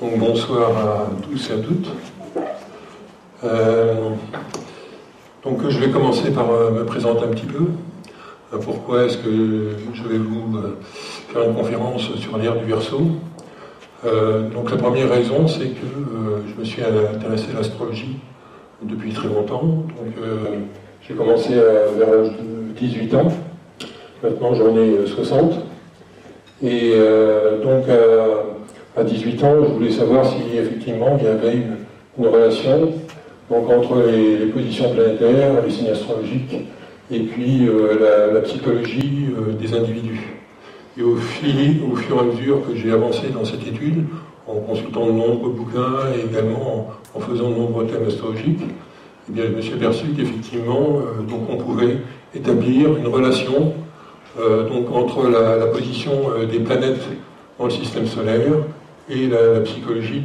Donc bonsoir à tous et à toutes. Donc je vais commencer par me présenter un petit peu. Pourquoi est-ce que je vais vous faire une conférence sur l'ère du Verseau. Donc la première raison, c'est que je me suis intéressé à l'astrologie depuis très longtemps. Donc j'ai commencé vers l'âge de 18 ans. Maintenant j'en ai 60. Et donc à 18 ans, je voulais savoir si effectivement il y avait une relation donc, entre les positions planétaires, les signes astrologiques, et puis la psychologie des individus. Et au fur et à mesure que j'ai avancé dans cette étude, en consultant de nombreux bouquins et également en faisant de nombreux thèmes astrologiques, eh bien, je me suis aperçu qu'effectivement, donc on pouvait établir une relation donc, entre la position des planètes dans le système solaire et la psychologie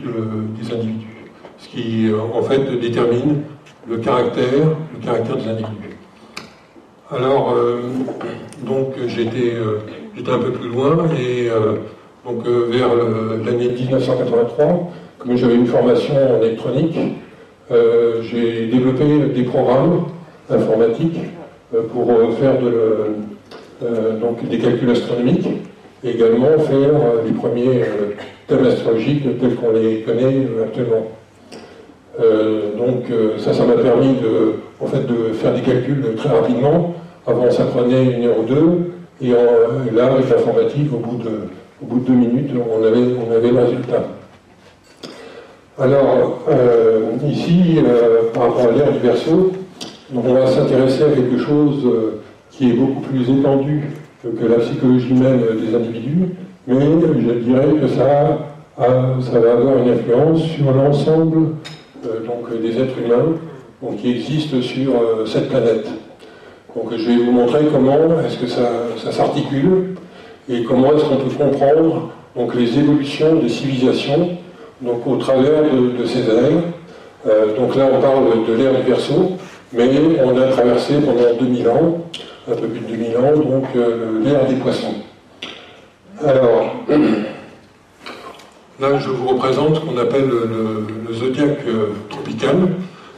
des individus. Ce qui, en fait, détermine le caractère des individus. Alors, donc, j'étais un peu plus loin, et donc, vers l'année 1983, comme j'avais une formation en électronique, j'ai développé des programmes informatiques pour faire donc, des calculs astronomiques, et également faire les premiers thèmes astrologiques tels qu'on les connaît actuellement. Donc ça m'a permis en fait, de faire des calculs très rapidement. Avant ça prenait 1 heure ou 2, et là avec l'informatique, au bout de 2 minutes, on avait le résultat. Alors ici, par rapport à l'ère du Verseau, donc on va s'intéresser à quelque chose qui est beaucoup plus étendu que la psychologie même des individus, mais je dirais que ça va avoir une influence sur l'ensemble donc, des êtres humains donc, qui existent sur cette planète. Donc je vais vous montrer comment est-ce que ça s'articule et comment est-ce qu'on peut comprendre donc, les évolutions des civilisations donc, au travers de ces ères. Donc là on parle de l'ère du Verseau, mais on a traversé pendant 2000 ans, un peu plus de 2000 ans, donc l'ère des poissons. Alors, là je vous représente ce qu'on appelle le zodiaque tropical.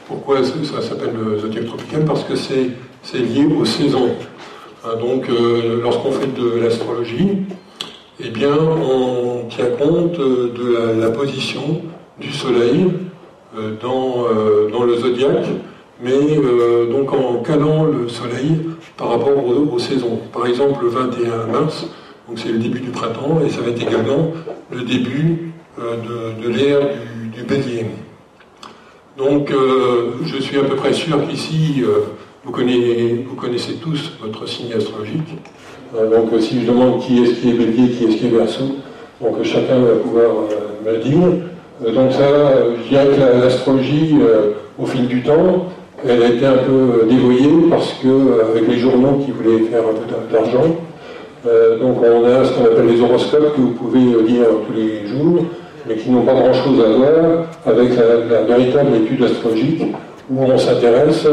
Pourquoi ça s'appelle le zodiaque tropical? Parce que c'est lié aux saisons. Donc lorsqu'on fait de l'astrologie, eh bien on tient compte de la position du soleil dans le zodiaque, mais donc en calant le soleil par rapport aux saisons. Par exemple, le 21 mars, donc c'est le début du printemps, et ça va être également le début de l'ère du Bélier. Donc je suis à peu près sûr qu'ici, vous connaissez tous votre signe astrologique. Donc si je demande qui est-ce qui est Bélier, qui est-ce qui est Verseau, donc chacun va pouvoir me le dire. Donc ça, je dirais que l'astrologie, au fil du temps, elle a été un peu dévoyée parce que, avec les journaux qui voulaient faire un peu d'argent, donc on a ce qu'on appelle les horoscopes que vous pouvez lire tous les jours, mais qui n'ont pas grand-chose à voir avec la véritable étude astrologique où on s'intéresse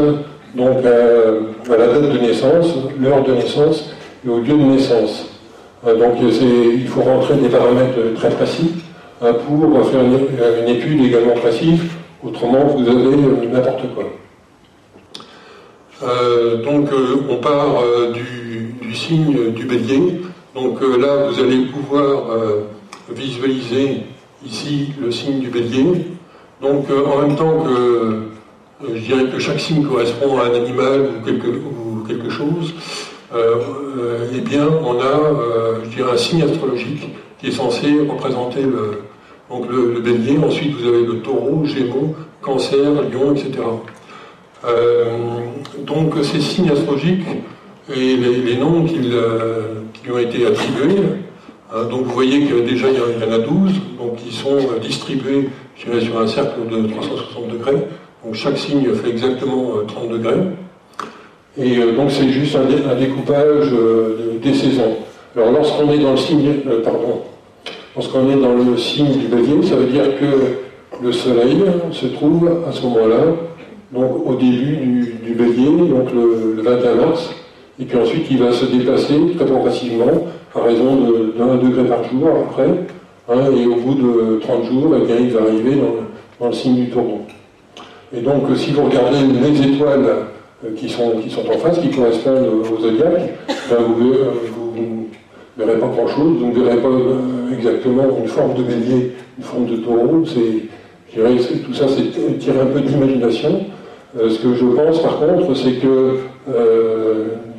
donc à la date de naissance, l'heure de naissance et au lieu de naissance. Donc il faut rentrer des paramètres très précis pour faire une étude également précise, autrement vous avez n'importe quoi. Donc on part du signe du Bélier. Donc là vous allez pouvoir visualiser ici le signe du Bélier. Donc en même temps que je dirais que chaque signe correspond à un animal ou quelque chose, eh bien on a je dirais un signe astrologique qui est censé représenter le Bélier. Ensuite vous avez le Taureau, Gémeaux, Cancer, Lion, etc. Donc ces signes astrologiques et les noms qui lui ont été attribués, donc vous voyez que déjà il y en a 12, donc qui sont distribués je dirais, sur un cercle de 360 degrés, donc chaque signe fait exactement 30 degrés, et donc c'est juste un découpage des saisons. Alors lorsqu'on est dans le signe, lorsqu'on est dans le signe du Bélier, ça veut dire que le soleil se trouve à ce moment-là donc au début du Bélier, donc le 21 mars, et puis ensuite il va se déplacer très progressivement à raison de 1 degré par jour à peu près, et au bout de 30 jours, eh bien, il va arriver dans le signe du Taureau. Et donc, si vous regardez les étoiles qui sont en face, qui correspondent au zodiaque, ben, vous ne verrez pas grand-chose, vous ne verrez pas exactement une forme de bélier, une forme de taureau. Je dirais que tout ça, c'est tirer un peu d'imagination. Ce que je pense, par contre, c'est que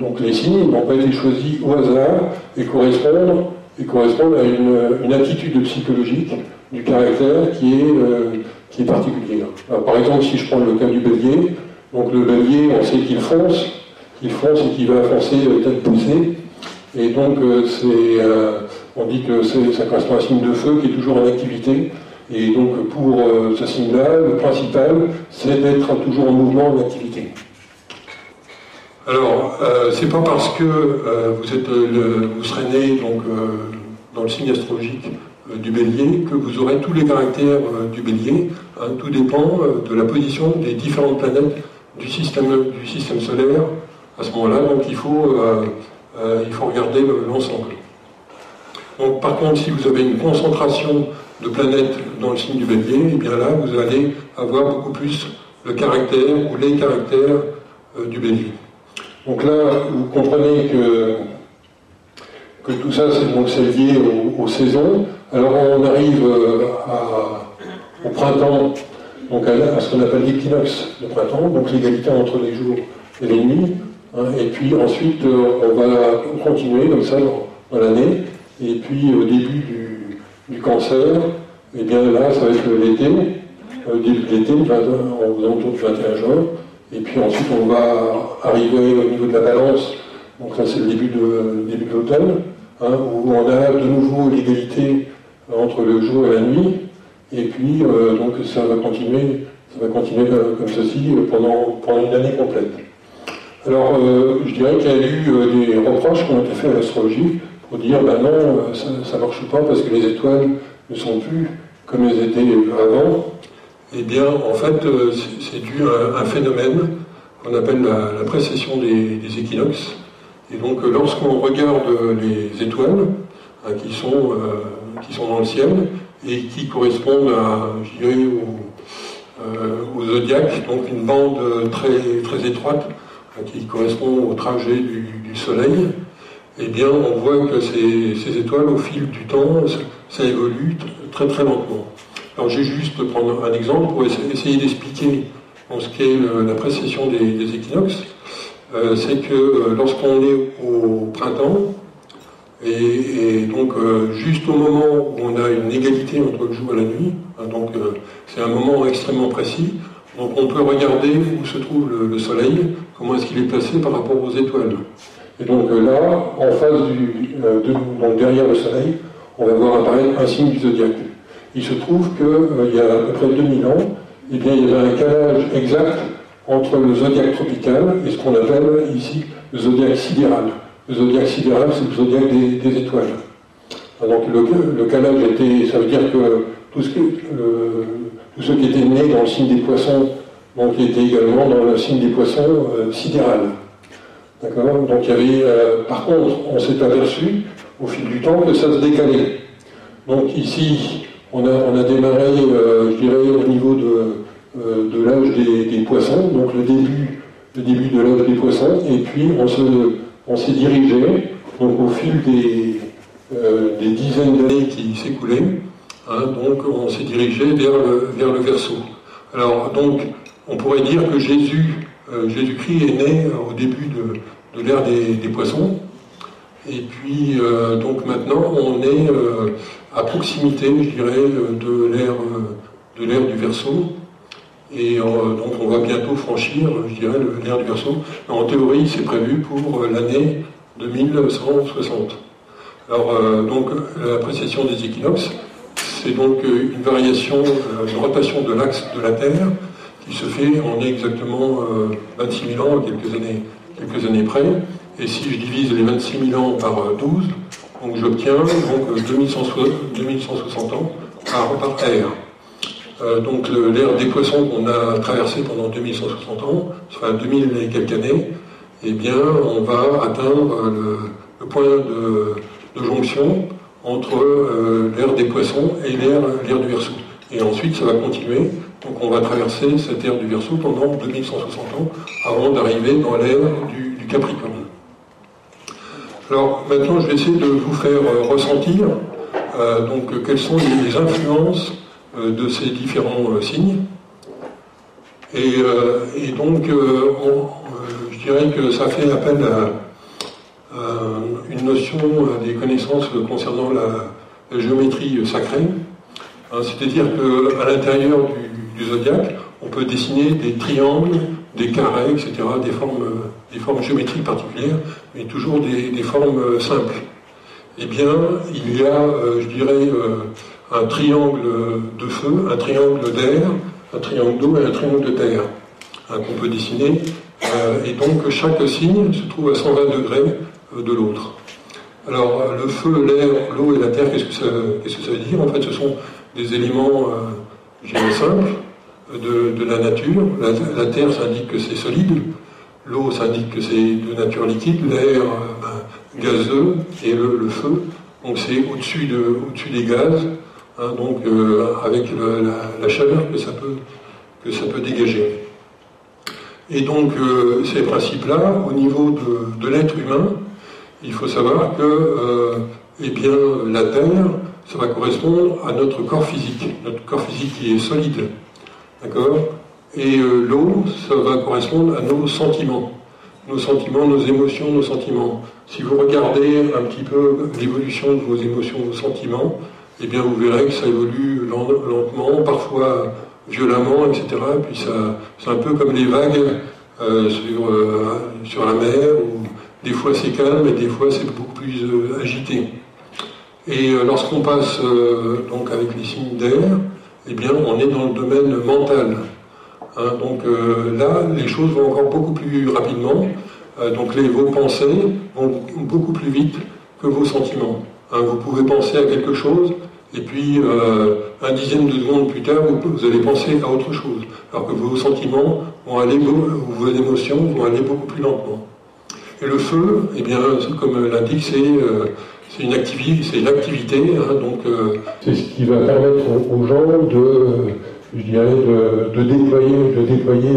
donc les signes n'ont pas été choisis au hasard et correspondent à une attitude psychologique du caractère qui est particulière. Alors, par exemple, si je prends le cas du bélier, donc le bélier, on sait qu'il fonce et qu'il va foncer tête poussée. Et donc, on dit que ça correspond à un signe de feu qui est toujours en activité. Et donc, pour ce signe-là, le principal, c'est d'être toujours en mouvement, en activité. Alors, c'est pas parce que vous serez né donc, dans le signe astrologique du bélier que vous aurez tous les caractères du bélier. Tout dépend de la position des différentes planètes du système solaire à ce moment-là. Donc, il faut regarder l'ensemble. Donc, par contre, si vous avez une concentration de planètes dans le signe du bélier, et bien là, vous allez avoir beaucoup plus le caractère ou les caractères du bélier. Donc là, vous comprenez que tout ça, c'est lié aux saisons. Alors on arrive au printemps, donc à ce qu'on appelle l'équinoxe de printemps, donc l'égalité entre les jours et les nuits. Et puis ensuite, on va continuer comme ça dans l'année. Et puis au début du cancer, et bien là, ça va être l'été, début de l'été, aux alentours du 21 juin. Et puis ensuite, on va arriver au niveau de la balance. Donc là, c'est le début de l'automne, où on a de nouveau l'égalité entre le jour et la nuit. Et puis, donc ça va continuer comme ceci pendant une année complète. Alors, je dirais qu'il y a eu des reproches qui ont été faits à l'astrologie pour dire, ben non, ça ne marche pas parce que les étoiles ne sont plus comme elles étaient avant. Eh bien, en fait, c'est dû à un phénomène qu'on appelle la précession des équinoxes. Et donc, lorsqu'on regarde les étoiles qui sont dans le ciel et qui correspondent je dirais, au zodiaque, donc une bande très, très étroite qui correspond au trajet du Soleil, eh bien, on voit que ces étoiles, au fil du temps, ça évolue très, très lentement. Alors, j'ai juste prendre un exemple pour essayer d'expliquer ce qu'est la précession des équinoxes. C'est que lorsqu'on est au printemps, et donc juste au moment où on a une égalité entre le jour et la nuit, donc c'est un moment extrêmement précis, donc on peut regarder où se trouve le Soleil, comment est-ce qu'il est placé par rapport aux étoiles. Et donc là, en face donc derrière le Soleil, on va voir apparaître un signe du zodiaque. Il se trouve qu'il y a à peu près 2000 ans, eh bien, il y avait un calage exact entre le zodiaque tropical et ce qu'on appelle ici le zodiaque sidéral. Le zodiaque sidéral, c'est le zodiaque des étoiles. Donc le calage ça veut dire que tous ceux qui étaient nés dans le signe des poissons, donc étaient également dans le signe des poissons sidéral. D'accord ? Donc il y avait, par contre, on s'est aperçu au fil du temps que ça se décalait. Donc ici, on a démarré, je dirais, au niveau de l'âge des poissons, donc le début de l'âge des poissons, et puis on s'est dirigé, donc au fil des dizaines d'années qui s'écoulaient, donc on s'est dirigé vers le Verseau. Alors donc, on pourrait dire que Jésus-Christ est né au début de l'ère des poissons, et puis donc maintenant on est à proximité, je dirais, de l'ère du Verseau. Et donc on va bientôt franchir, je dirais, l'ère du Verseau. En théorie, c'est prévu pour l'année 2160. Alors, donc, la précession des équinoxes, c'est donc une variation, une rotation de l'axe de la Terre qui se fait en exactement 26 000 ans, quelques années près. Et si je divise les 26 000 ans par 12, donc j'obtiens donc 2160 ans par ère. Donc l'ère des poissons qu'on a traversée pendant 2160 ans, soit 2000 et quelques années, eh bien on va atteindre le point de jonction entre l'ère des poissons et l'ère du Verseau. Et ensuite, ça va continuer. Donc on va traverser cette ère du Verseau pendant 2160 ans avant d'arriver dans l'ère du Capricorne. Alors maintenant, je vais essayer de vous faire ressentir donc quelles sont les influences de ces différents signes. Et donc, je dirais que ça fait appel à une notion des connaissances concernant la géométrie sacrée. C'est-à-dire qu'à l'intérieur du zodiaque, on peut dessiner des triangles, des carrés, etc., des formes géométriques particulières, mais toujours des formes simples. Eh bien, il y a, je dirais, un triangle de feu, un triangle d'air, un triangle d'eau et un triangle de terre, qu'on peut dessiner. Et donc, chaque signe se trouve à 120 degrés de l'autre. Alors, le feu, l'air, l'eau et la terre, qu'est-ce que ça veut dire? En fait, ce sont des éléments, je dirais, simples de la nature. La terre, ça indique que c'est solide. L'eau, ça indique que c'est de nature liquide. L'air, gazeux. Et le feu, donc c'est au-dessus des gaz. Donc, avec la chaleur que ça peut dégager. Et donc, ces principes-là, au niveau de l'être humain, il faut savoir que eh bien, la Terre, ça va correspondre à notre corps physique qui est solide. D'accord? Et l'eau, ça va correspondre à nos sentiments. Nos sentiments, nos émotions, nos sentiments. Si vous regardez un petit peu l'évolution de vos émotions, vos sentiments, eh bien vous verrez que ça évolue lentement, parfois violemment, etc. Et puis c'est un peu comme les vagues sur la mer, où des fois c'est calme et des fois c'est beaucoup plus agité. Et lorsqu'on passe donc avec les signes d'air, eh bien on est dans le domaine mental. Donc là, les choses vont encore beaucoup plus rapidement. Donc vos pensées vont beaucoup plus vite que vos sentiments. Vous pouvez penser à quelque chose, et puis un dixième de seconde plus tard, vous allez penser à autre chose. Alors que vos sentiments vont aller, ou vos émotions vont aller beaucoup plus lentement. Et le feu, eh bien, comme l'indique, c'est une activité, c'est l'activité. Donc c'est ce qui va permettre aux gens je dirais, de déployer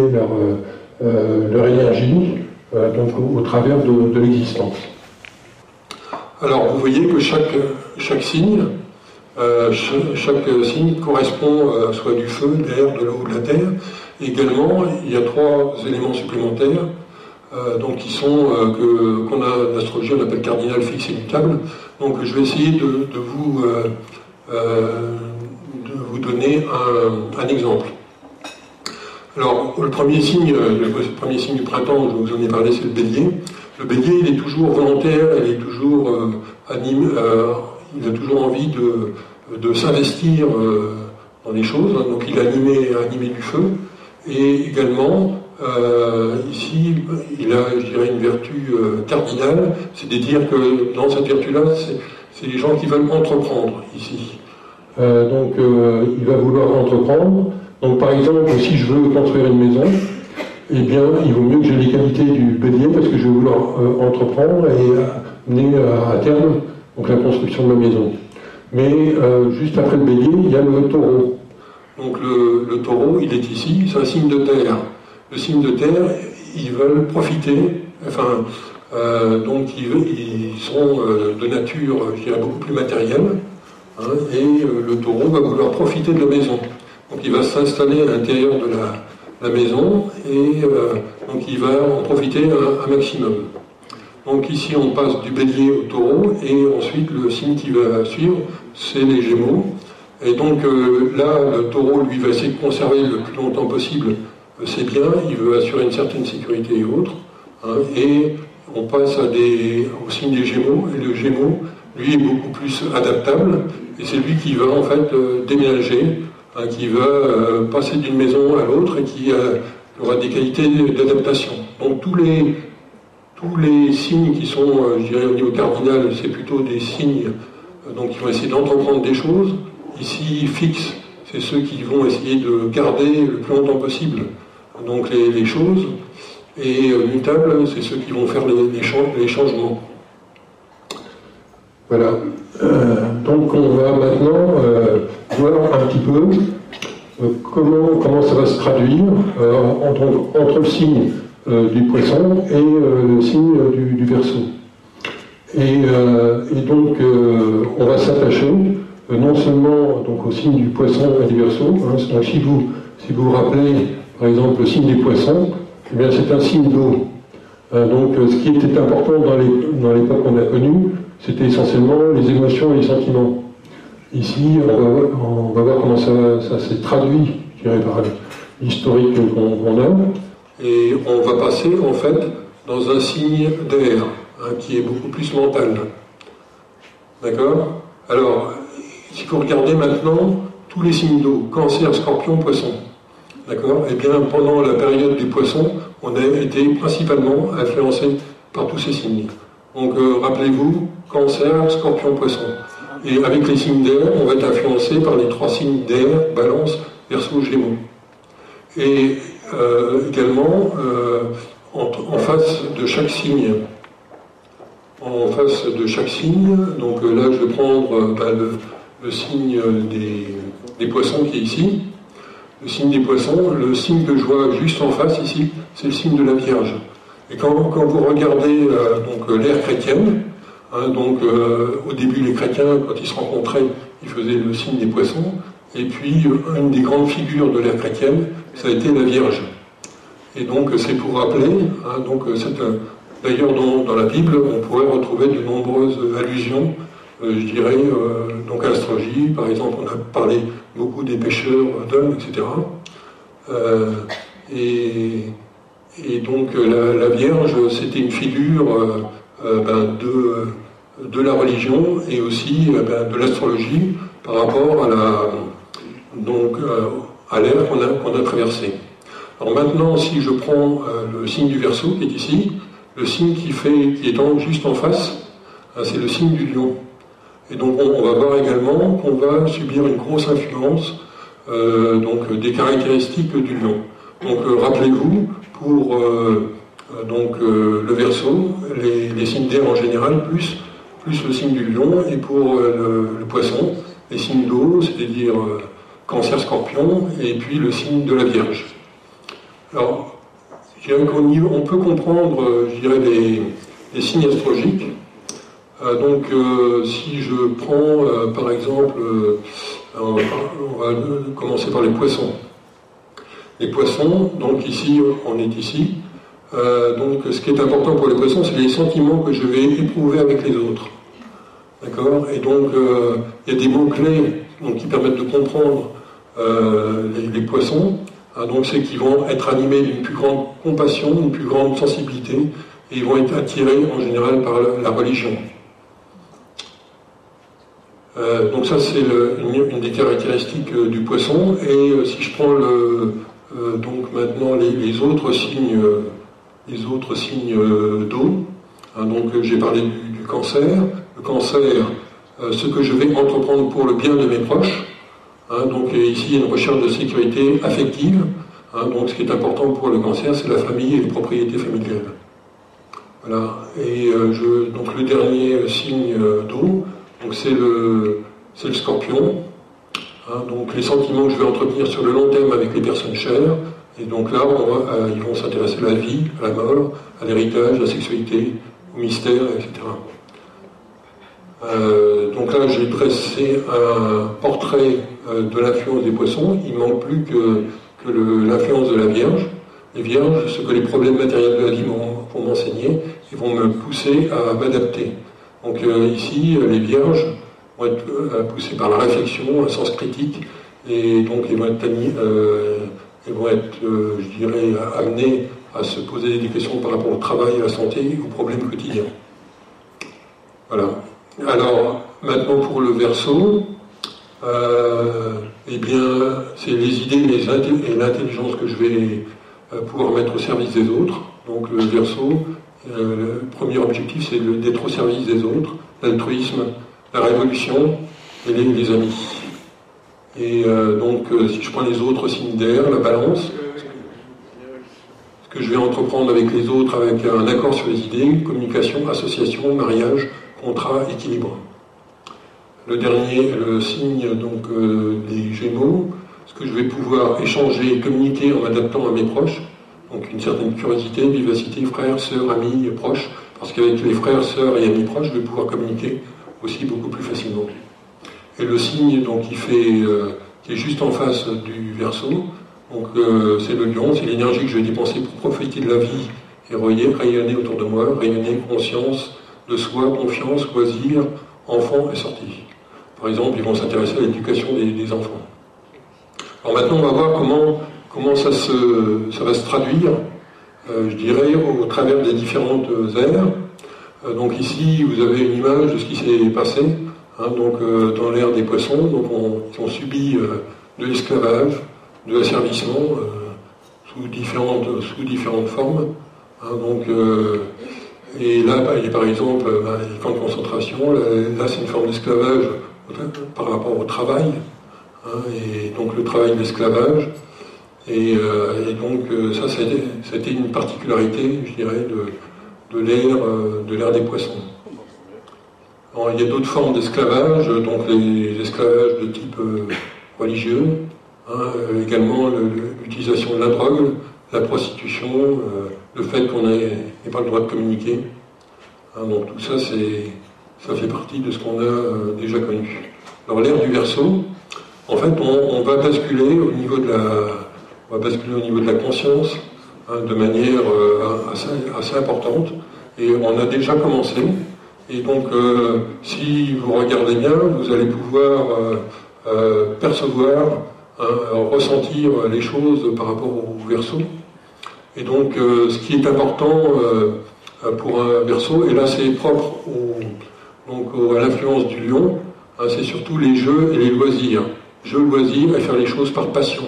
leur énergie donc au travers de l'existence. Alors vous voyez que chaque signe correspond soit du feu, de l'air, de l'eau ou de la terre. Et également, il y a 3 éléments supplémentaires donc qui sont qu'on a en astrologie on appelle cardinal, fixe et mutable. Donc je vais essayer de vous donner un exemple. Alors, le premier signe du printemps, je vous en ai parlé, c'est le bélier. Le bélier, il est toujours volontaire, il est toujours animé, il a toujours envie de s'investir dans les choses, donc il est animé du feu. Et également, ici, il a, je dirais, une vertu cardinale, c'est-à-dire que dans cette vertu-là, c'est les gens qui veulent entreprendre, ici. Donc, il va vouloir entreprendre. Donc, par exemple, si je veux construire une maison, eh bien, il vaut mieux que j'ai les qualités du bélier parce que je vais vouloir entreprendre et mener à terme donc, la construction de ma maison. Mais juste après le bélier, il y a le taureau. Donc, le taureau, il est ici, c'est un signe de terre. Le signe de terre, ils veulent profiter, enfin, donc ils sont de nature, je dirais, beaucoup plus matérielle. Et le taureau va vouloir profiter de la maison. Donc il va s'installer à l'intérieur de la maison et donc il va en profiter un maximum. Donc ici on passe du bélier au taureau et ensuite le signe qui va suivre c'est les gémeaux. Et donc là le taureau lui va essayer de conserver le plus longtemps possible ses biens, il veut assurer une certaine sécurité et autres. Et on passe au signe des gémeaux et le gémeau lui est beaucoup plus adaptable et c'est lui qui va en fait déménager, qui va passer d'une maison à l'autre et qui aura des qualités d'adaptation. Donc tous les signes qui sont, je dirais au niveau cardinal, c'est plutôt des signes donc qui vont essayer d'entreprendre des choses. Ici, fixe, c'est ceux qui vont essayer de garder le plus longtemps possible donc les choses. Et mutable, c'est ceux qui vont faire les changements. Voilà. Donc on va maintenant voir un petit peu comment ça va se traduire entre le signe du poisson et le signe du Verseau. Et donc on va s'attacher non seulement donc, au signe du poisson et du Verseau. Hein, donc si vous vous rappelez par exemple le signe des poissons, eh bien c'est un signe d'eau. Donc ce qui était important dans l'époque qu'on a connue, c'était essentiellement les émotions et les sentiments. Ici, on va voir comment ça s'est traduit, je dirais, par l'historique qu'on a. Et on va passer, en fait, dans un signe d'air, hein, qui est beaucoup plus mental. D'accord? Alors, si vous regardez maintenant tous les signes d'eau, Cancer, Scorpion, Poisson, d'accord? Eh bien, pendant la période du Poisson, on a été principalement influencé par tous ces signes. Donc, rappelez-vous, Cancer, Scorpion, Poisson. Et avec les signes d'air, on va être influencé par les 3 signes d'air, Balance, Verseau, Gémeaux. Et également, en face de chaque signe, donc là je vais prendre le signe des poissons qui est ici. Le signe des poissons, le signe que je vois juste en face ici, c'est le signe de la Vierge. Et quand vous regardez l'ère chrétienne, hein, au début les chrétiens, quand ils se rencontraient, ils faisaient le signe des poissons, et puis une des grandes figures de l'ère chrétienne, ça a été la Vierge. Et donc c'est pour rappeler, hein, d'ailleurs dans la Bible, on pourrait retrouver de nombreuses allusions, je dirais, donc à l'astrologie, par exemple, on a parlé beaucoup des pêcheurs d'hommes, etc. Et donc la Vierge, c'était une figure de la religion et aussi de l'astrologie par rapport à l'ère qu'on a traversée. Alors maintenant, si je prends le signe du Verseau qui est ici, le signe qui est juste en face, c'est le signe du Lion. Et donc on va voir également qu'on va subir une grosse influence des caractéristiques du Lion. Donc rappelez-vous, pour le Verseau, les signes d'air en général, plus le signe du Lion, et pour le Poisson, les signes d'eau, c'est-à-dire Cancer, Scorpion, et puis le signe de la Vierge. Alors, je dirais on peut comprendre, je dirais, les signes astrologiques. Si je prends, par exemple, on va commencer par les Poissons. Les Poissons, donc ici, on est ici. Ce qui est important pour les Poissons, c'est les sentiments que je vais éprouver avec les autres. D'accord? Et donc, il y a des mots-clés qui permettent de comprendre les Poissons. Donc, c'est qu'ils vont être animés d'une plus grande compassion, d'une plus grande sensibilité, et ils vont être attirés en général par la religion. Donc ça, c'est une des caractéristiques du Poisson. Et si je prends maintenant les autres signes d'eau, j'ai parlé du Cancer. Le Cancer, ce que je vais entreprendre pour le bien de mes proches. Ici, il y a une recherche de sécurité affective. Ce qui est important pour le Cancer, c'est la famille et les propriétés familiales. Voilà. Et le dernier signe d'eau, c'est le Scorpion. Les sentiments que je vais entretenir sur le long terme avec les personnes chères. Et donc là, ils vont s'intéresser à la vie, à la mort, à l'héritage, à la sexualité, au mystère, etc. Donc là, j'ai dressé un portrait de l'influence des Poissons. Il ne manque plus que l'influence de la Vierge. Les Vierges, ce que les problèmes matériels de la vie vont m'enseigner, ils vont me pousser à m'adapter. Donc ici, les Vierges vont être poussées par la réflexion, un sens critique, et donc ils vont être, je dirais, amenés à se poser des questions par rapport au travail, à la santé, aux problèmes quotidiens. Voilà. Alors, maintenant pour le Verseau, c'est les idées et l'intelligence que je vais pouvoir mettre au service des autres. Donc le Verseau, le premier objectif, c'est d'être au service des autres, l'altruisme, la révolution et les amis. Et si je prends les autres signes d'air, la Balance, ce que je vais entreprendre avec les autres, avec un accord sur les idées, communication, association, mariage, contrat, équilibre. le dernier, le signe donc, des Gémeaux, ce que je vais pouvoir échanger et communiquer en m'adaptant à mes proches. Donc une certaine curiosité, vivacité, frères, sœurs, amis, proches, parce qu'avec les frères, sœurs et amis proches, je vais pouvoir communiquer aussi beaucoup plus facilement. Et le signe donc, qui est juste en face du Verseau, donc c'est le lion, c'est l'énergie que je vais dépenser pour profiter de la vie et rayonner autour de moi, rayonner conscience de soi, confiance, loisir, enfant et sortie. Par exemple, ils vont s'intéresser à l'éducation des enfants. Alors maintenant, on va voir comment ça va se traduire, je dirais, au travers des différentes ères. Donc ici, vous avez une image de ce qui s'est passé donc, dans l'ère des poissons. Donc ils ont subi de l'esclavage, de l'asservissement sous différentes formes. Donc, et là, par exemple, les camps de concentration, là c'est une forme d'esclavage par rapport au travail, et donc le travail de l'esclavage. Et donc ça a été une particularité, je dirais, de l'ère des poissons. Alors, il y a d'autres formes d'esclavage, donc les esclavages de type religieux, également l'utilisation de la drogue, la prostitution, le fait qu'on n'ait pas le droit de communiquer. Donc tout ça, ça fait partie de ce qu'on a déjà connu. Alors l'ère du Verseau, en fait, on va basculer au niveau de la conscience de manière assez importante, et on a déjà commencé. Et donc, si vous regardez bien, vous allez pouvoir percevoir, ressentir les choses par rapport au Verseau. Et donc, ce qui est important pour un Verseau, et là c'est propre à l'influence du lion, c'est surtout les jeux et les loisirs. Jeux, loisirs et faire les choses par passion.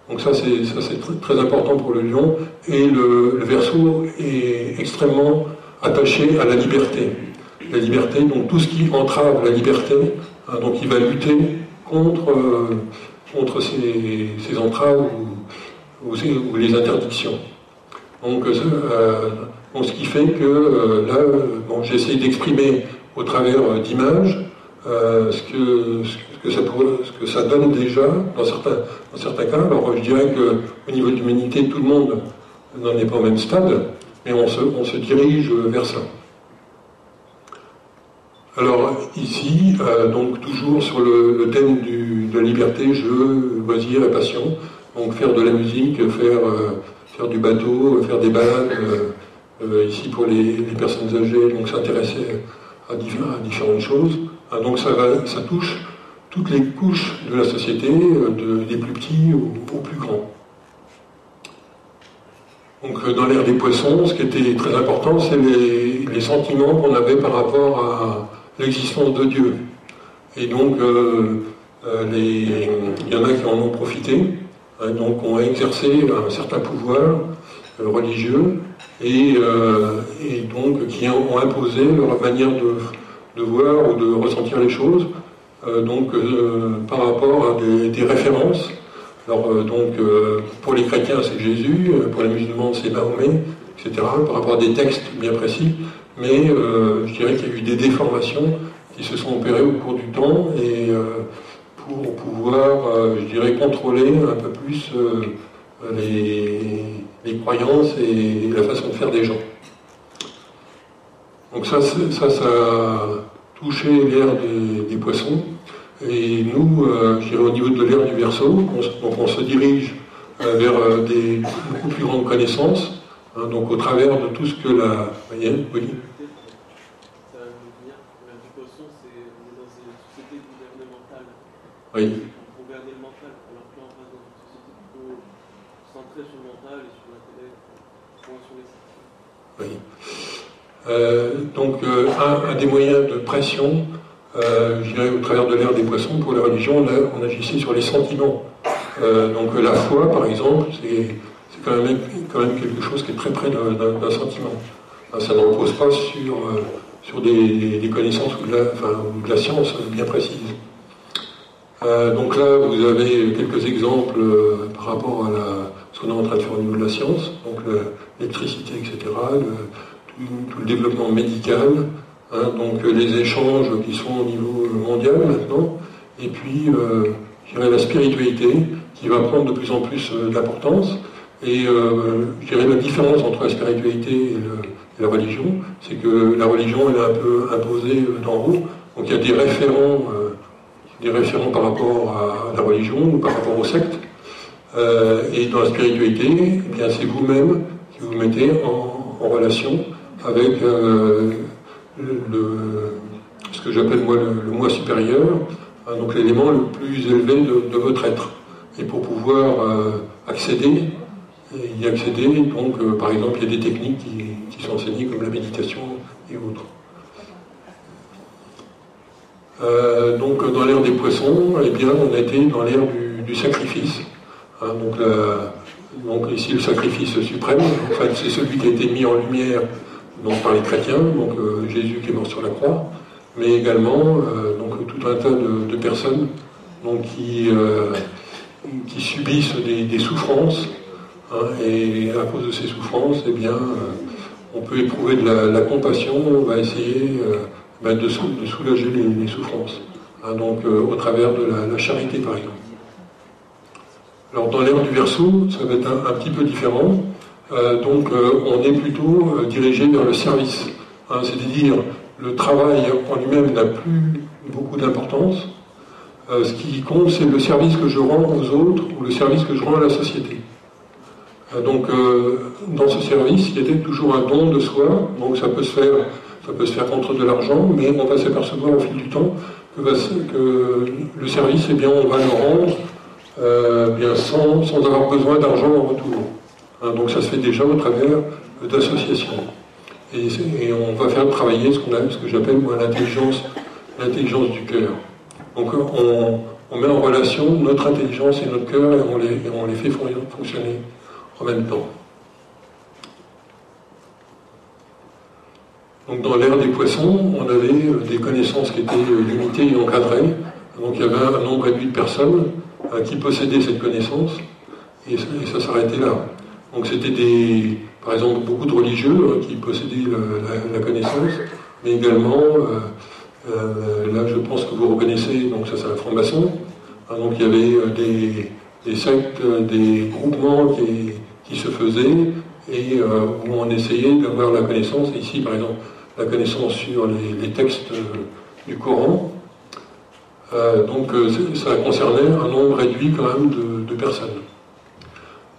Donc ça c'est très important pour le lion. Et le Verseau est extrêmement attaché à la liberté. La liberté, donc tout ce qui entrave la liberté, donc il va lutter contre ces entraves ou les interdictions. Donc ce qui fait que là, j'essaie d'exprimer au travers d'images ce que ça donne déjà dans certains cas. Alors je dirais qu'au niveau de l'humanité, tout le monde n'en est pas au même stade, mais on se dirige vers ça. Alors ici, donc toujours sur le thème de la liberté, jeu, loisir et passion, donc faire de la musique, faire du bateau, faire des balades, ici pour les personnes âgées, donc s'intéresser à différentes choses. Donc ça touche toutes les couches de la société, des plus petits aux plus grands. Donc dans l'ère des poissons, ce qui était très important, c'est les sentiments qu'on avait par rapport à l'existence de Dieu. Et donc il y en a qui en ont profité, donc ont exercé un certain pouvoir religieux et donc qui ont imposé leur manière de voir ou de ressentir les choses, par rapport à des références. Alors pour les chrétiens c'est Jésus, pour les musulmans c'est Mahomet, etc., par rapport à des textes bien précis, mais je dirais qu'il y a eu des déformations qui se sont opérées au cours du temps, et pour pouvoir, je dirais, contrôler un peu plus les croyances et la façon de faire des gens. Donc ça a touché l'ère des poissons. Et nous, je dirais au niveau de l'ère du Verseau, on se dirige vers des beaucoup plus grandes connaissances, donc au travers de tout ce que la... Oui. Ça va me venir, l'ère du Poisson, on est dans une société gouvernementale. Oui. Pour gouverner le mental, alors que là on va dans une société plutôt centrée sur le mental et sur l'intellect, moins sur les sentiments. Oui. Donc un des moyens de pression, je dirais au travers de l'ère des poissons, pour la religion, on agissait sur les sentiments. Donc la foi, par exemple, c'est quand même quelque chose qui est très près d'un sentiment. Ça ne repose pas sur des connaissances ou de la science bien précises. Donc là, vous avez quelques exemples par rapport à ce qu'on est en train de faire au niveau de la science, donc l'électricité, etc., tout le développement médical, Donc les échanges qui sont au niveau mondial maintenant, et puis je dirais la spiritualité qui va prendre de plus en plus d'importance. Et je dirais la différence entre la spiritualité et la religion, c'est que la religion elle est un peu imposée d'en haut. Donc il y a des référents par rapport à la religion ou par rapport aux sectes. Et dans la spiritualité, eh bien c'est vous-même qui vous mettez en relation avec ce que j'appelle moi le moi supérieur, donc l'élément le plus élevé de votre être. Et pour pouvoir y accéder, donc par exemple il y a des techniques qui sont enseignées comme la méditation et autres. Donc dans l'ère des poissons, eh bien on était dans l'ère du sacrifice. Donc ici le sacrifice suprême, en fait c'est celui qui a été mis en lumière donc, par les chrétiens, donc Jésus qui est mort sur la croix, mais également donc, tout un tas de personnes donc, qui subissent des souffrances, et à cause de ces souffrances, eh bien, on peut éprouver de la compassion, on va essayer de soulager les souffrances, donc au travers de la charité par exemple. Alors dans l'ère du Verseau, ça va être un petit peu différent. Donc on est plutôt dirigé vers le service. C'est-à-dire le travail en lui-même n'a plus beaucoup d'importance. Ce qui compte, c'est le service que je rends aux autres ou le service que je rends à la société. Donc dans ce service, il y a toujours un don de soi. Donc ça peut se faire contre de l'argent, mais on va s'apercevoir au fil du temps que le service, eh bien, on va le rendre bien sans avoir besoin d'argent en retour. Donc ça se fait déjà au travers d'associations. Et on va faire travailler ce que j'appelle moi l'intelligence du cœur. Donc on met en relation notre intelligence et notre cœur et on les fait fonctionner en même temps. Donc dans l'ère des poissons, on avait des connaissances qui étaient limitées et encadrées. Donc il y avait un nombre réduit de personnes qui possédaient cette connaissance et ça s'arrêtait là. Donc c'était par exemple beaucoup de religieux qui possédaient la connaissance, mais également, là je pense que vous reconnaissez, donc ça c'est un franc-maçon, donc il y avait des sectes, des groupements qui se faisaient et où on essayait d'avoir la connaissance, ici par exemple la connaissance sur les textes du Coran, donc ça concernait un nombre réduit quand même de personnes.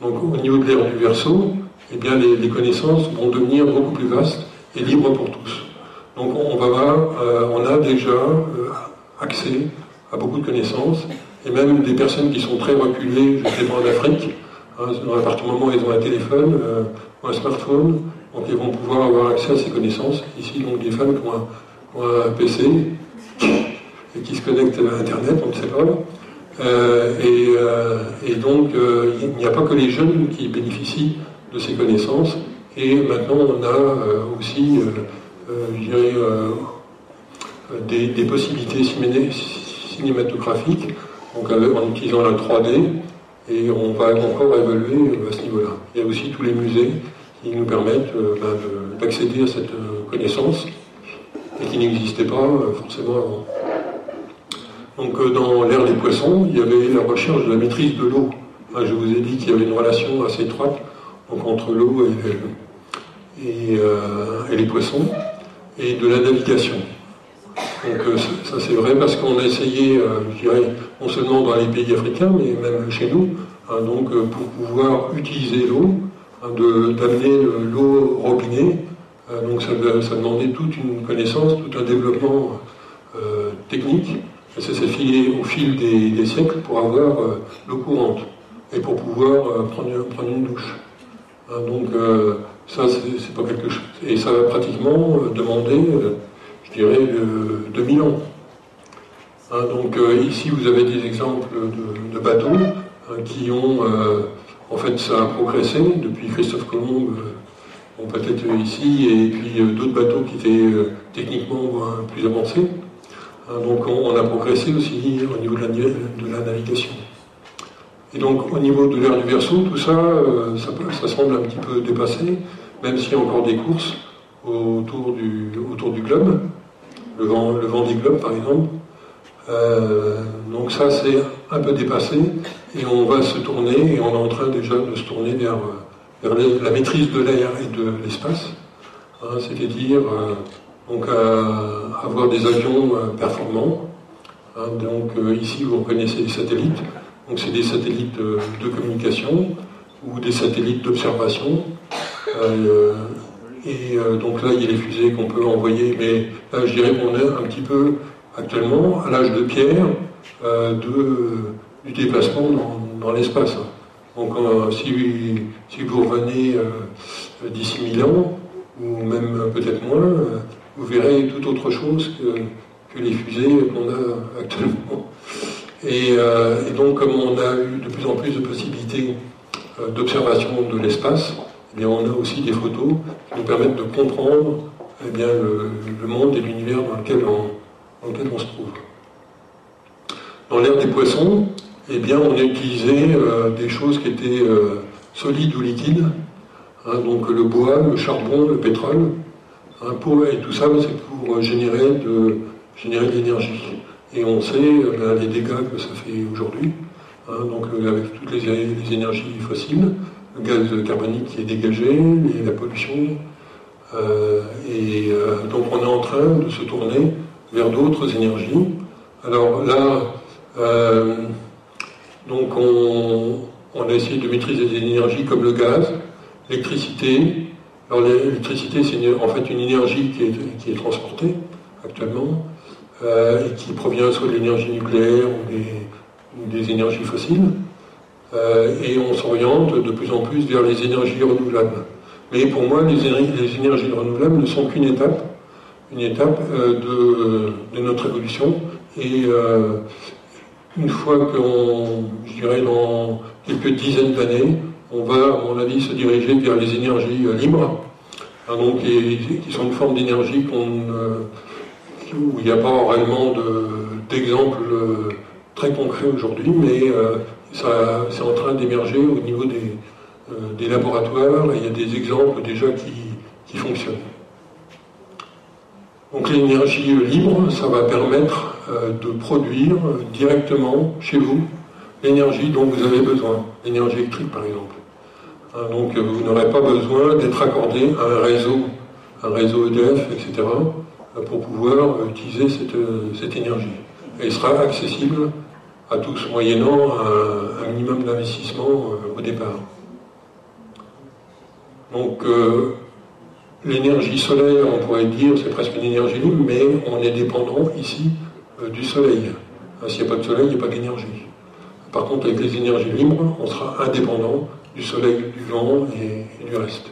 Donc au niveau de l'ère du Verseau, eh bien, les connaissances vont devenir beaucoup plus vastes et libres pour tous. Donc on a déjà accès à beaucoup de connaissances, et même des personnes qui sont très reculées, je sais pas en Afrique, à partir du moment où ils ont un téléphone ou un smartphone, donc ils vont pouvoir avoir accès à ces connaissances. Ici, donc des femmes qui ont un PC et qui se connectent à Internet, on ne sait pas. Et donc, il n'y a pas que les jeunes qui bénéficient de ces connaissances. Et maintenant, on a aussi, je dirais, des possibilités cinématographiques, donc en utilisant la 3D, et on va encore évoluer à ce niveau-là. Il y a aussi tous les musées qui nous permettent d'accéder à cette connaissance, et qui n'existait pas forcément avant. Donc dans l'ère des poissons, il y avait la recherche de la maîtrise de l'eau. Je vous ai dit qu'il y avait une relation assez étroite donc, entre l'eau et les poissons, et de la navigation. Donc ça c'est vrai parce qu'on a essayé, je dirais, non seulement dans les pays africains, mais même chez nous, donc pour pouvoir utiliser l'eau, d'amener l'eau au robinet, donc ça demandait toute une connaissance, tout un développement technique. Et ça s'est filé au fil des siècles pour avoir l'eau courante et pour pouvoir prendre une douche. Donc ça, c'est pas quelque chose. Et ça va pratiquement demander, je dirais, 2000 ans. Donc ici, vous avez des exemples de bateaux qui ont, en fait, ça a progressé depuis Christophe Colomb, peut-être ici, et puis d'autres bateaux qui étaient techniquement plus avancés. Donc on a progressé aussi au niveau de la navigation. Et donc au niveau de l'ère du Verseau, tout ça, ça semble un petit peu dépassé, même s'il y a encore des courses autour du globe. le Vendée Globe par exemple. Donc ça c'est un peu dépassé et on va se tourner, et on est en train déjà de se tourner vers la maîtrise de l'air et de l'espace, hein, c'est-à-dire donc avoir des avions performants. Hein, donc ici vous reconnaissez les satellites, donc c'est des satellites de communication ou des satellites d'observation. Donc là il y a les fusées qu'on peut envoyer, mais là je dirais qu'on est un petit peu actuellement à l'âge de pierre du déplacement dans l'espace. Donc si vous revenez d'ici 1000 ans, ou même peut-être moins, vous verrez tout autre chose que les fusées qu'on a actuellement. Et donc comme on a eu de plus en plus de possibilités d'observation de l'espace, eh bien, on a aussi des photos qui nous permettent de comprendre eh bien, le monde et l'univers dans lequel on se trouve. Dans l'ère des poissons, eh bien, on a utilisé des choses qui étaient solides ou liquides, hein, donc le bois, le charbon, le pétrole, hein, et tout ça c'est pour générer de l'énergie. Et on sait les dégâts que ça fait aujourd'hui, hein, donc avec toutes les énergies fossiles, le gaz carbonique qui est dégagé, la pollution, donc on est en train de se tourner vers d'autres énergies. Alors là, donc on a essayé de maîtriser des énergies comme le gaz, l'électricité. Alors l'électricité, c'est en fait une énergie qui est transportée actuellement, et qui provient soit de l'énergie nucléaire ou des énergies fossiles. Et on s'oriente de plus en plus vers les énergies renouvelables. Mais pour moi, les énergies renouvelables ne sont qu'une étape, de notre évolution. Et une fois je dirais dans quelques dizaines d'années, on va, à mon avis, se diriger vers les énergies libres, hein, donc, qui sont une forme d'énergie où il n'y a pas réellement d'exemple très concret aujourd'hui, mais c'est en train d'émerger au niveau des laboratoires, et il y a des exemples déjà qui fonctionnent. Donc l'énergie libre, ça va permettre de produire directement chez vous l'énergie dont vous avez besoin, l'énergie électrique par exemple. Hein, donc vous n'aurez pas besoin d'être accordé à un réseau EDF, etc., pour pouvoir utiliser cette énergie. Et elle sera accessible à tous, moyennant un minimum d'investissement au départ. Donc l'énergie solaire, on pourrait dire, c'est presque une énergie libre, mais on est dépendant ici du soleil. S'il n'y a pas de soleil, il n'y a pas d'énergie. Par contre, avec les énergies libres, on sera indépendant du soleil, du vent et du reste.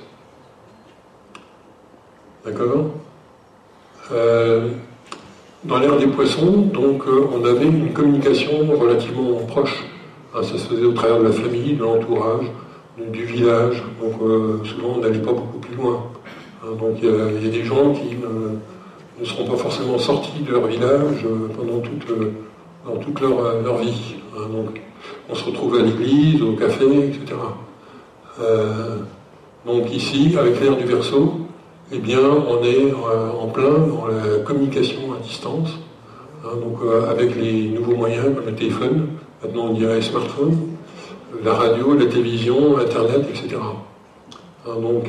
D'accord ? Dans l'ère des poissons, donc, on avait une communication relativement proche. Ça se faisait au travers de la famille, de l'entourage, du village. Donc souvent, on n'allait pas beaucoup plus loin. Donc il y a des gens qui ne seront pas forcément sortis de leur village pendant toute leur vie. Donc on se retrouve à l'église, au café, etc. Donc ici, avec l'ère du Verseau, eh bien, on est en plein dans la communication à distance, donc avec les nouveaux moyens comme le téléphone, maintenant on dirait smartphone, la radio, la télévision, Internet, etc. Donc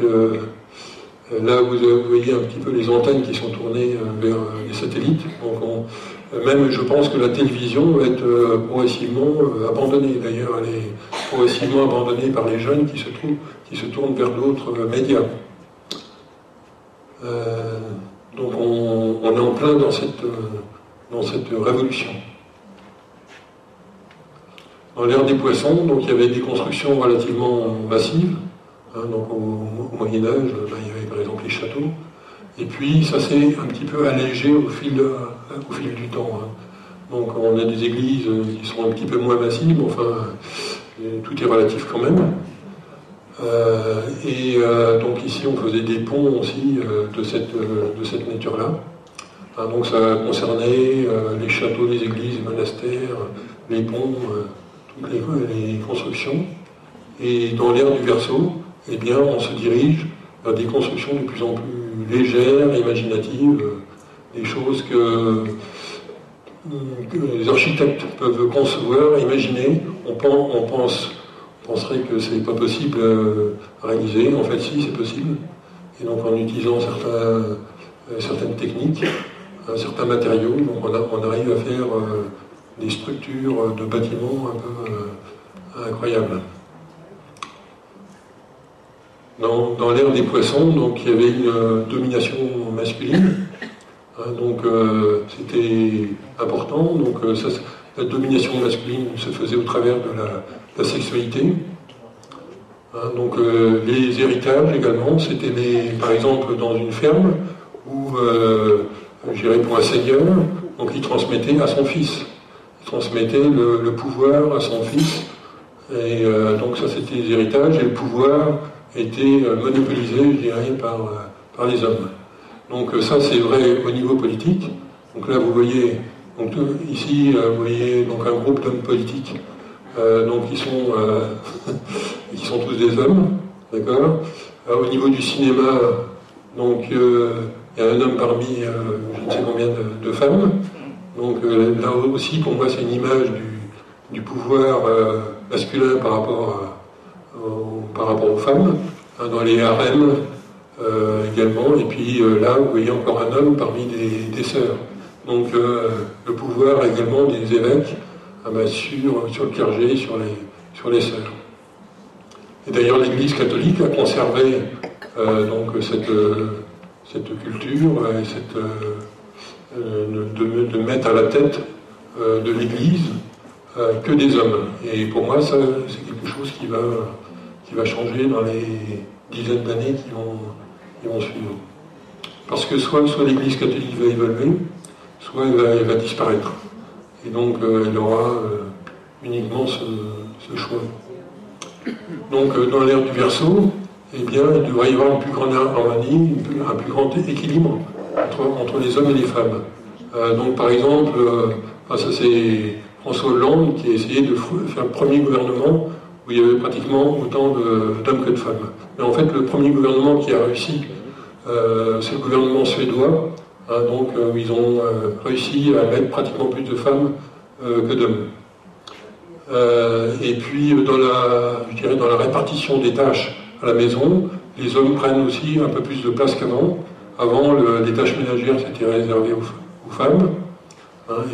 là, vous voyez un petit peu les antennes qui sont tournées vers les satellites. Donc même, je pense que la télévision va être progressivement abandonnée. D'ailleurs, elle est progressivement abandonnée par les jeunes qui se tournent vers d'autres médias. Donc on est en plein dans cette révolution. Dans l'ère des poissons, donc il y avait des constructions relativement massives. Donc au Moyen-Âge, il y avait par exemple les châteaux. Et puis ça s'est un petit peu allégé au fil du temps. Donc on a des églises qui sont un petit peu moins massives, enfin tout est relatif quand même. Donc ici on faisait des ponts aussi de cette nature-là. Donc ça concernait les châteaux, les églises, les monastères, les ponts, toutes les constructions. Et dans l'ère du Verseau, eh bien on se dirige vers des constructions de plus en plus légères, imaginatives, des choses que les architectes peuvent concevoir, imaginer. On penserait que c'est pas possible à réaliser. En fait, si, c'est possible. Et donc, en utilisant certaines techniques, certains matériaux, donc on arrive à faire des structures de bâtiments un peu incroyables. Dans l'ère des poissons, donc, il y avait une domination masculine. Donc c'était important. Donc la domination masculine se faisait au travers de la sexualité. Donc les héritages également, c'était par exemple dans une ferme où, je dirais pour un seigneur, donc il transmettait à son fils. Il transmettait le pouvoir à son fils. Et donc ça c'était les héritages, et le pouvoir était monopolisé, je dirais, par les hommes. Donc ça c'est vrai au niveau politique. Donc là vous voyez, donc, ici vous voyez donc un groupe d'hommes politiques, donc qui sont tous des hommes, d'accord. Au niveau du cinéma, donc il y a un homme parmi je ne sais combien de femmes. Donc là aussi pour moi c'est une image du pouvoir masculin par rapport aux femmes, dans les harems. Également, et puis là vous voyez encore un homme parmi des sœurs. Donc le pouvoir également des évêques sur le clergé, sur les sœurs. Et d'ailleurs l'Église catholique a conservé donc cette culture et de mettre à la tête de l'Église que des hommes. Et pour moi ça c'est quelque chose qui va changer dans les dizaines d'années qui vont suivre. Parce que soit l'Église catholique va évoluer, soit elle va disparaître. Et donc elle aura uniquement ce choix. Donc dans l'ère du Verseau, eh bien, il devrait y avoir une plus grande harmonie, un plus grand équilibre entre les hommes et les femmes. Donc par exemple, ça c'est François Hollande qui a essayé de faire le premier gouvernement où il y avait pratiquement autant d'hommes que de femmes. Mais en fait, le premier gouvernement qui a réussi, c'est le gouvernement suédois. Donc, ils ont réussi à mettre pratiquement plus de femmes que d'hommes. Et puis, dans la répartition des tâches à la maison, les hommes prennent aussi un peu plus de place qu'avant. Avant, les tâches ménagères, c'était réservé aux femmes.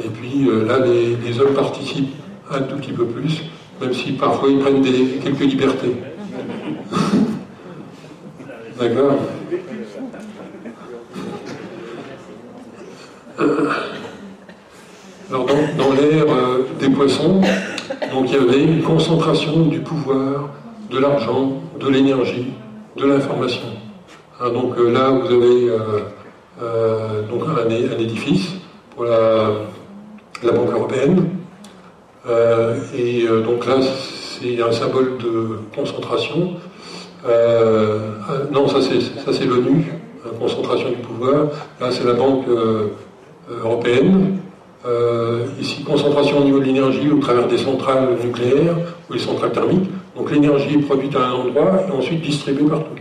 Et puis, là, les hommes participent un tout petit peu plus, même si parfois ils prennent quelques libertés. D'accord. Alors dans l'ère des poissons, donc il y avait une concentration du pouvoir, de l'argent, de l'énergie, de l'information. Donc là vous avez donc un édifice pour la Banque européenne. Donc là, c'est un symbole de concentration. Non, ça c'est l'ONU, concentration du pouvoir. Là, c'est la Banque européenne. Ici, concentration au niveau de l'énergie au travers des centrales nucléaires ou les centrales thermiques. Donc l'énergie est produite à un endroit et ensuite distribuée partout.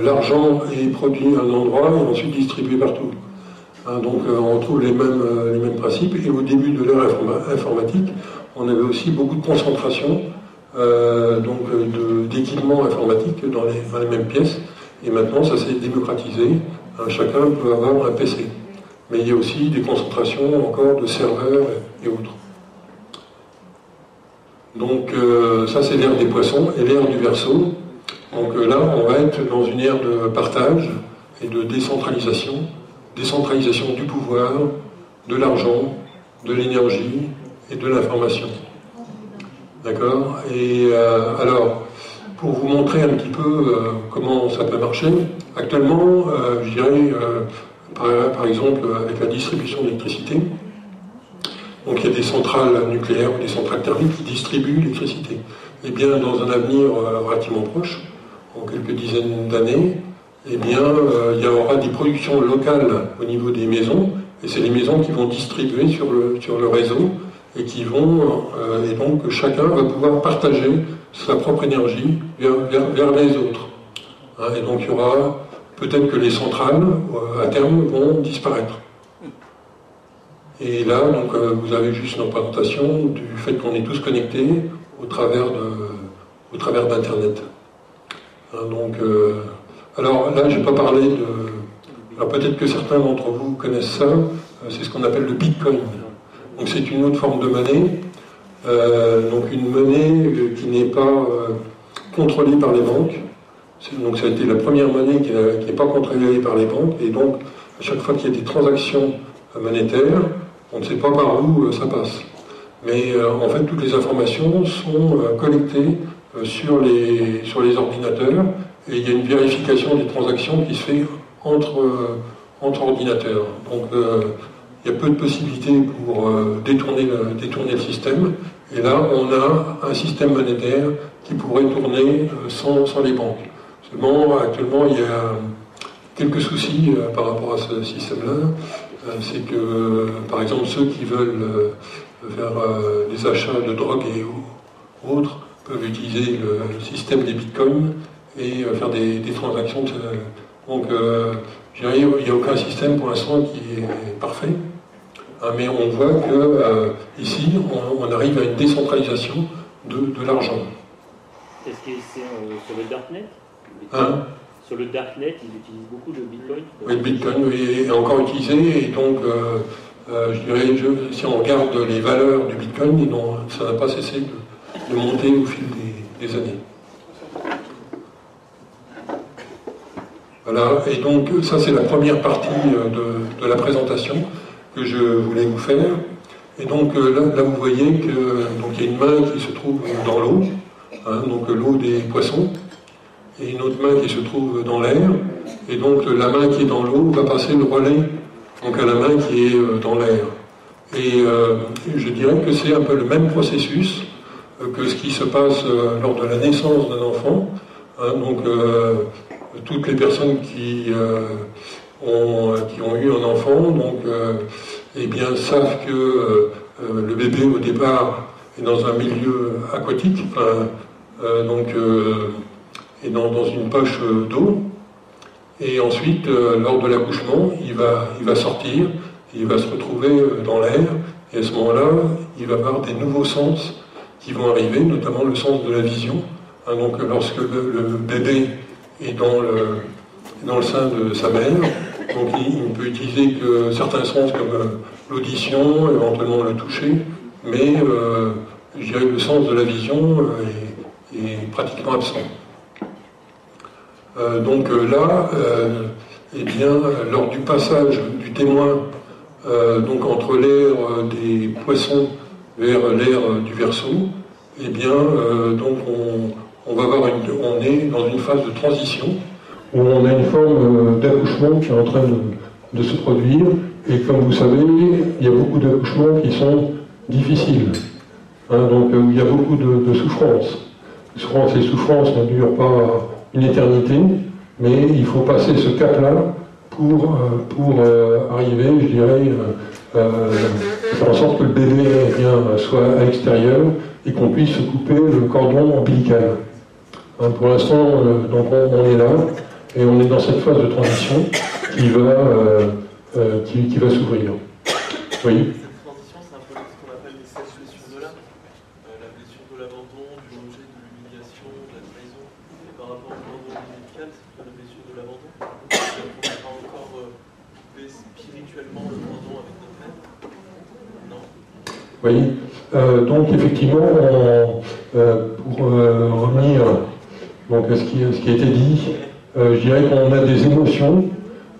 L'argent est produit à un endroit et ensuite distribué partout. Donc on retrouve les mêmes principes. Et au début de l'ère informatique, on avait aussi beaucoup de concentration d'équipements informatiques dans les mêmes pièces. Et maintenant, ça s'est démocratisé. Chacun peut avoir un PC. Mais il y a aussi des concentrations encore de serveurs et autres. Donc ça, c'est l'ère des poissons et l'ère du Verseau. Donc là, on va être dans une ère de partage et de décentralisation. Décentralisation du pouvoir, de l'argent, de l'énergie et de l'information. D'accord. Et alors, pour vous montrer un petit peu comment ça peut marcher, actuellement, je dirais, par exemple, avec la distribution d'électricité, donc il y a des centrales nucléaires ou des centrales thermiques qui distribuent l'électricité. Et bien, dans un avenir relativement proche, en quelques dizaines d'années, eh bien, il y aura des productions locales au niveau des maisons, et c'est les maisons qui vont distribuer sur le réseau, et et donc chacun va pouvoir partager sa propre énergie vers les autres. Et donc il y aura peut-être que les centrales, à terme, vont disparaître. Et là, donc, vous avez juste une représentation du fait qu'on est tous connectés au travers d'Internet. Hein, donc, alors là, je n'ai pas parlé de... Alors peut-être que certains d'entre vous connaissent ça, c'est ce qu'on appelle le Bitcoin. Donc c'est une autre forme de monnaie, donc une monnaie qui n'est pas contrôlée par les banques. Donc ça a été la première monnaie qui n'est pas contrôlée par les banques, et donc à chaque fois qu'il y a des transactions monétaires, on ne sait pas par où ça passe. Mais en fait, toutes les informations sont collectées sur les ordinateurs, et il y a une vérification des transactions qui se fait entre ordinateurs. Donc il y a peu de possibilités pour détourner le système, et là on a un système monétaire qui pourrait tourner sans les banques. Seulement, actuellement, il y a quelques soucis par rapport à ce système-là. C'est que, par exemple, ceux qui veulent faire des achats de drogue et autres peuvent utiliser le système des bitcoins et faire des transactions. Donc, je dirais, il n'y a aucun système pour l'instant qui est parfait. Mais on voit que ici, on arrive à une décentralisation de l'argent. Est-ce que c'est sur le Darknet? Hein? Sur le Darknet, ils utilisent beaucoup de Bitcoin. Oui, le Bitcoin est encore utilisé, et donc je dirais, si on regarde les valeurs du Bitcoin, ça n'a pas cessé de monter au fil des années. Voilà, et donc ça c'est la première partie de la présentation que je voulais vous faire. Et donc là vous voyez qu'il y a une main qui se trouve dans l'eau, hein, donc l'eau des poissons, et une autre main qui se trouve dans l'air, et donc la main qui est dans l'eau va passer le relais donc à la main qui est dans l'air. Et je dirais que c'est un peu le même processus que ce qui se passe lors de la naissance d'un enfant. Hein, donc toutes les personnes qui ont eu un enfant eh bien, savent que le bébé au départ est dans un milieu aquatique, est dans une poche d'eau, et ensuite lors de l'accouchement il va sortir, il va se retrouver dans l'air, et à ce moment-là il va avoir des nouveaux sens qui vont arriver, notamment le sens de la vision. Hein, donc lorsque le bébé est dans le sein de sa mère, donc il ne peut utiliser que certains sens comme l'audition, éventuellement le toucher, mais je dirais que le sens de la vision est pratiquement absent. Donc là, eh bien, lors du passage du témoin donc entre l'ère des poissons vers l'ère du Verseau, eh bien, donc on va voir on est dans une phase de transition où on a une forme d'accouchement qui est en train de se produire, et comme vous savez, il y a beaucoup d'accouchements qui sont difficiles, hein, donc il y a beaucoup de souffrances. Les souffrances ne durent pas une éternité, mais il faut passer ce cap-là pour arriver, je dirais, faire en sorte que le bébé soit à l'extérieur et qu'on puisse couper le cordon ombilical. Hein, pour l'instant, donc on est là, et on est dans cette phase de transition qui va s'ouvrir. Oui. Cette transition, c'est un peu ce qu'on appelle les 7 blessures de l'âme. La blessure de l'abandon, du rejet, de l'humiliation, de la trahison. Et par rapport au l'abandon médical, c'est plutôt la blessure de l'abandon. On n'a pas encore coupé spirituellement le cordon avec notre mère. Non. Oui. Donc effectivement, pour revenir donc, à ce qui a été dit, je dirais qu'on a des émotions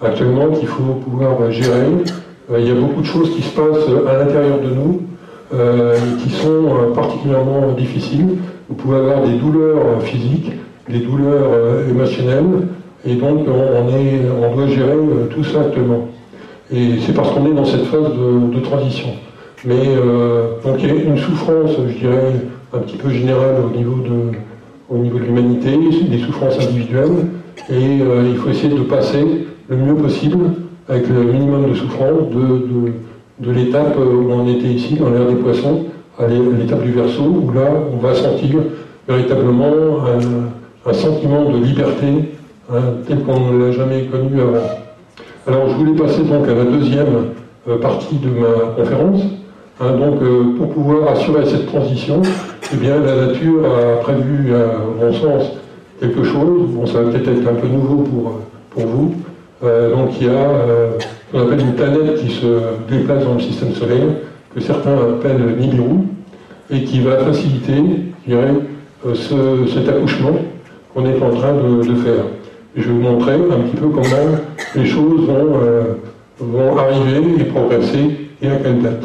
actuellement qu'il faut pouvoir gérer. Il y a beaucoup de choses qui se passent à l'intérieur de nous qui sont particulièrement difficiles. Vous pouvez avoir des douleurs physiques, des douleurs émotionnelles, et donc on doit gérer tout ça actuellement. Et c'est parce qu'on est dans cette phase de transition. Mais donc il y a une souffrance, je dirais, un petit peu générale au niveau de l'humanité, des souffrances individuelles, et il faut essayer de passer le mieux possible avec le minimum de souffrance de l'étape où on était ici, dans l'ère des poissons, à l'étape du Verseau, où là on va sentir véritablement un sentiment de liberté, hein, tel qu'on ne l'a jamais connu avant. Alors je voulais passer donc à la deuxième partie de ma conférence. Hein, donc, pour pouvoir assurer cette transition, eh bien, la nature a prévu, à mon sens, quelque chose. Bon, ça va peut-être être un peu nouveau pour vous. Donc, il y a ce qu'on appelle une planète qui se déplace dans le système solaire, que certains appellent Nibiru, et qui va faciliter, je dirais, cet accouchement qu'on est en train de faire. Et je vais vous montrer un petit peu comment les choses vont arriver et progresser et à quelle date.